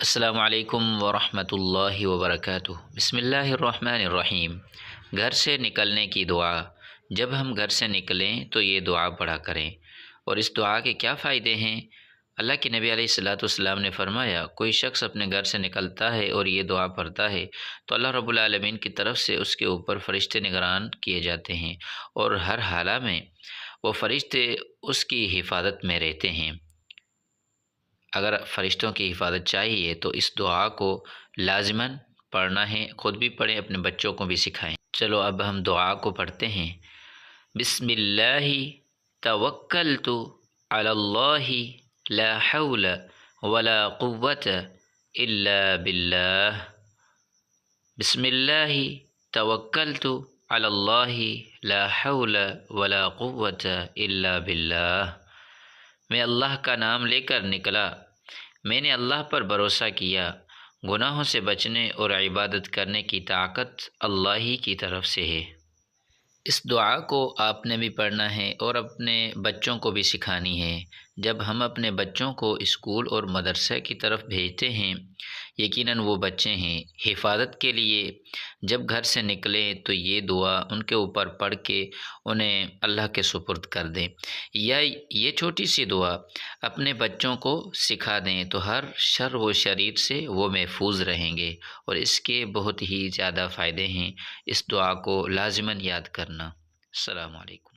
السلام علیکم ورحمۃ اللہ وبرکاتہ۔ بسم اللہ الرحمن الرحیم۔ گھر سے نکلنے کی دعا۔ جب ہم گھر سے نکلیں تو یہ دعا پڑھا کریں۔ اور اس دعا کے کیا فائدے ہیں؟ اللہ کے نبی علیہ الصلوۃ والسلام نے فرمایا، کوئی شخص اپنے گھر سے نکلتا ہے اور یہ دعا پڑھتا ہے تو اللہ رب العالمین کی طرف سے اس کے اوپر فرشتے نگران کیے جاتے ہیں، اور ہر حالہ میں وہ فرشتے اس کی حفاظت میں رہتے ہیں۔ اگر فرشتوں کی حفاظت چاہیے تو اس دعا کو لازماً پڑھنا ہے، خود بھی پڑھیں، اپنے بچوں کو بھی سکھائیں۔ چلو اب ہم دعا کو پڑھتے ہیں۔ بسم اللہ توکلت علی اللہ لا حول ولا قوۃ الا باللہ۔ بسم اللہ توکلت علی اللہ لا حول ولا قوۃ الا باللہ۔ میں اللہ کا نام لے کر نکلا، میں نے اللہ پر بھروسہ کیا، گناہوں سے بچنے اور عبادت کرنے کی طاقت اللہ ہی کی طرف سے ہے۔ اس دعا کو آپ نے بھی پڑھنا ہے اور اپنے بچوں کو بھی سکھانی ہے۔ جب ہم اپنے بچوں کو اسکول اور مدرسہ کی طرف بھیجتے ہیں، یقیناً وہ بچے ہیں، حفاظت کے لیے جب گھر سے نکلیں تو یہ دعا ان کے اوپر پڑھ کے انہیں اللہ کے سپرد کر دیں، یا یہ چھوٹی سی دعا اپنے بچوں کو سکھا دیں تو ہر شر و شریر سے وہ محفوظ رہیں گے، اور اس کے بہت ہی زیادہ فائدے ہیں۔ اس دعا کو لازماً یاد کرنا۔ السلام علیکم۔